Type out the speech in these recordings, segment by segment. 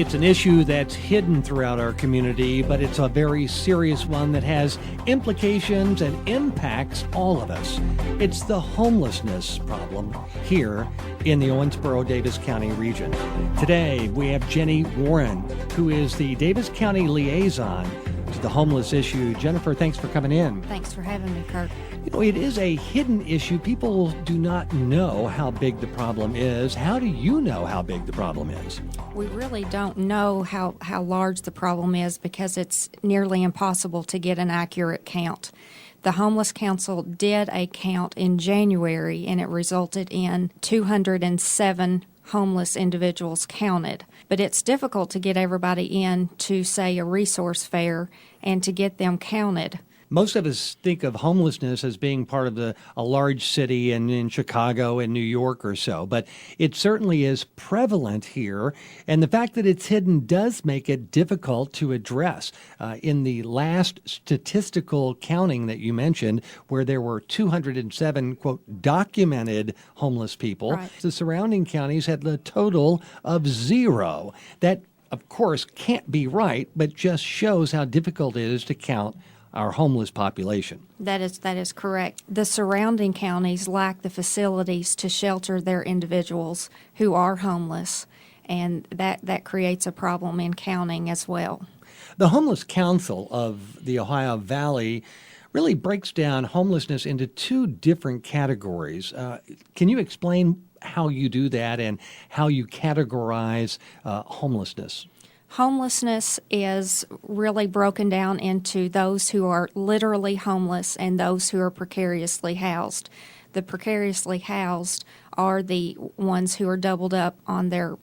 It's an issue that's hidden throughout our community, but it's a very serious one that has implications and impacts all of us. It's the homelessness problem here in the Owensboro-Davis County region. Today, we have Jenni Warren, who is the Davis County liaison to the homeless issue. Jennifer, thanks for coming in. Thanks for having me, Kurt. You know, it is a hidden issue. People do not know how big the problem is. How do you know how big the problem is? We really don't know how large the problem is because it's nearly impossible to get an accurate count. The Homeless Council did a count in January, and it resulted in 207 homeless individuals counted. But it's difficult to get everybody in to, say, a resource fair and to get them counted. Most of us think of homelessness as being part of a large city in Chicago and New York or so, but it certainly is prevalent here, and the fact that it's hidden does make it difficult to address. In the last statistical counting that you mentioned, where there were 207, quote, documented homeless people, right, the surrounding counties had a total of 0. That, of course, can't be right, but just shows how difficult it is to count our homeless population. That is correct. The surrounding counties lack the facilities to shelter their individuals who are homeless, and that creates a problem in counting as well. The Homeless Council of the Ohio Valley really breaks down homelessness into 2 different categories. Can you explain how you do that and how you categorize homelessness? Homelessness is really broken down into those who are literally homeless and those who are precariously housed. The precariously housed are the ones who are doubled up on their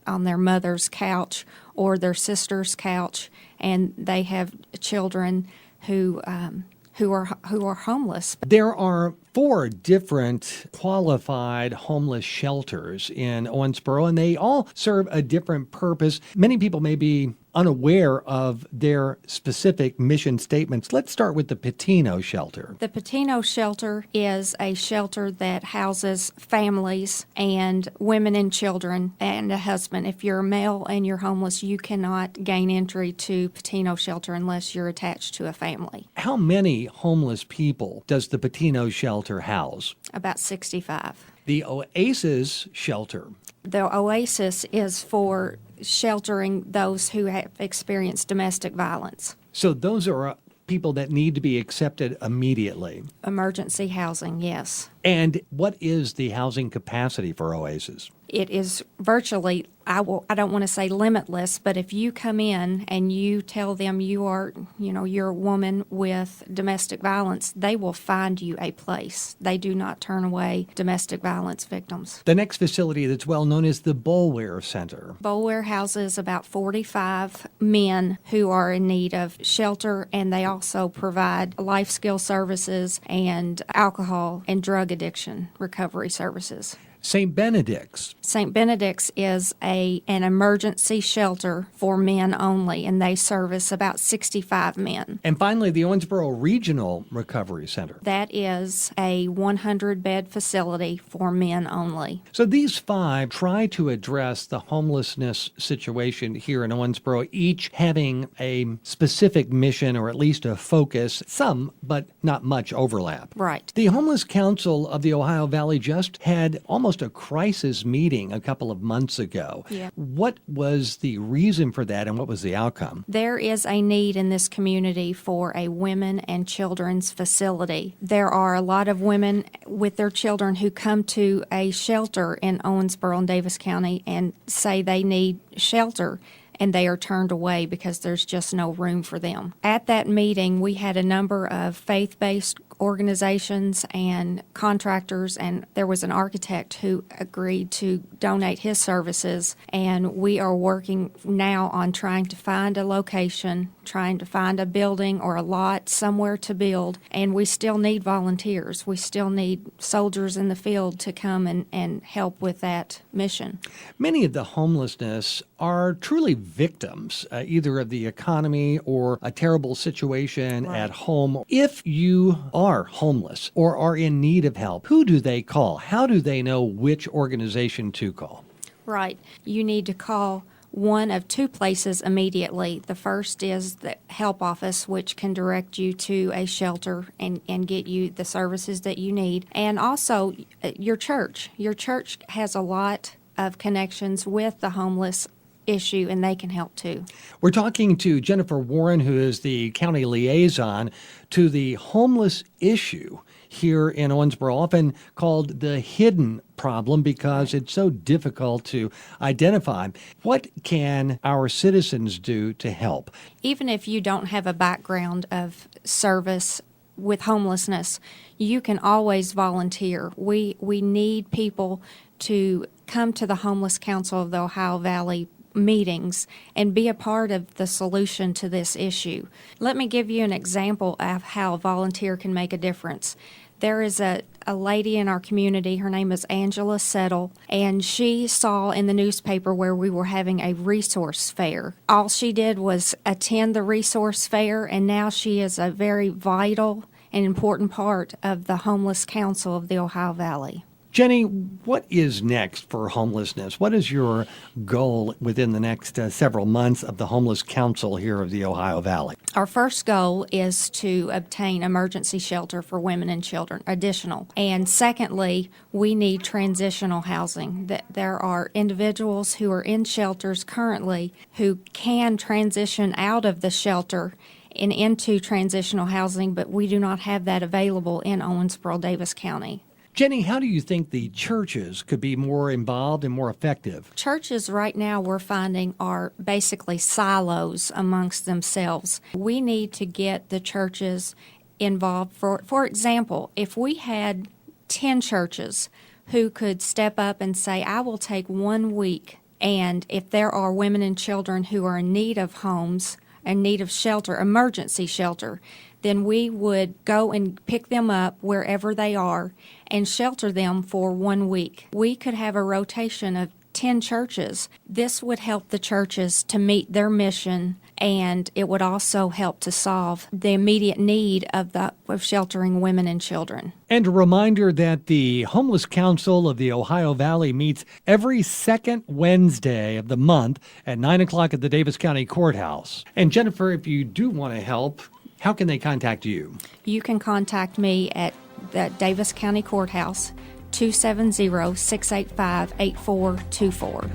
mother's couch or their sister's couch, and they have children who are homeless. There are 4 different qualified homeless shelters in Owensboro, and they all serve a different purpose. Many people may be unaware of their specific mission statements. Let's start with the Patino Shelter. The Patino Shelter is a shelter that houses families and women and children and a husband. If you're a male and you're homeless, you cannot gain entry to Patino Shelter unless you're attached to a family. How many homeless people does the Patino Shelter house? About 65. The Oasis Shelter. The Oasis is for sheltering those who have experienced domestic violence. So those are people that need to be accepted immediately. Emergency housing, yes. And what is the housing capacity for Oasis? It is virtually, I don't want to say limitless, but if you come in and you tell them you're a woman with domestic violence, they will find you a place. They do not turn away domestic violence victims. The next facility that's well known is the Boulware Center. Boulware houses about 45 men who are in need of shelter, and they also provide life skill services and alcohol and drug addiction recovery services. St. Benedict's. St. Benedict's is an emergency shelter for men only, and they service about 65 men. And finally, the Owensboro Regional Recovery Center. That is a 100-bed facility for men only. So these 5 try to address the homelessness situation here in Owensboro, each having a specific mission or at least a focus, some, but not much overlap. Right. The Homeless Council of the Ohio Valley just had almost a crisis meeting a couple of months ago. Yeah. What was the reason for that, and what was the outcome? There is a need in this community for a women and children's facility. There are a lot of women with their children who come to a shelter in Owensboro and Davis County and say they need shelter, and they are turned away because there's just no room for them. At that meeting, we had a number of faith-based organizations and contractors, and there was an architect who agreed to donate his services, and we are working now on trying to find a location, trying to find a building or a lot somewhere to build, and we still need volunteers. We still need soldiers in the field to come and help with that mission. Many of the homelessness are truly victims, either of the economy or a terrible situation at home. If you are homeless or are in need of help, who do they call? How do they know which organization to call? Right. You need to call one of two places immediately. The first is the help office, which can direct you to a shelter and get you the services that you need. And also your church. Your church has a lot of connections with the homeless issue, and they can help too. We're talking to Jennifer Warren, who is the county liaison to the homeless issue here in Owensboro, often called the hidden problem because it's so difficult to identify. What can our citizens do to help? Even if you don't have a background of service with homelessness, you can always volunteer. We need people to come to the Homeless Council of the Ohio Valley meetings and be a part of the solution to this issue. Let me give you an example of how a volunteer can make a difference. There is a lady in our community, her name is Angela Settle, and she saw in the newspaper where we were having a resource fair. All she did was attend the resource fair, and now she is a very vital and important part of the Homeless Council of the Ohio Valley. Jenny, what is next for homelessness? What is your goal within the next several months of the Homeless Council here of the Ohio Valley? Our first goal is to obtain emergency shelter for women and children, additional. And secondly, we need transitional housing. There are individuals who are in shelters currently who can transition out of the shelter and into transitional housing, but we do not have that available in Owensboro, Davis County. Jenny, how do you think the churches could be more involved and more effective? Churches right now we're finding are basically silos amongst themselves. We need to get the churches involved. For example, if we had 10 churches who could step up and say, I will take 1 week, and if there are women and children who are in need of homes, in need of shelter, emergency shelter, then we would go and pick them up wherever they are and shelter them for 1 week. We could have a rotation of 10 churches. This would help the churches to meet their mission, and it would also help to solve the immediate need of sheltering women and children. And a reminder that the Homeless Council of the Ohio Valley meets every second Wednesday of the month at 9 o'clock at the Davis County Courthouse. And Jennifer, if you do want to help, how can they contact you? You can contact me at the Davis County Courthouse, 270-685-8424.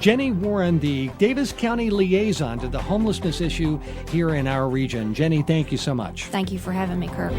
Jenni Warren, the Davis County liaison to the homelessness issue here in our region. Jenny, thank you so much. Thank you for having me, Kirk.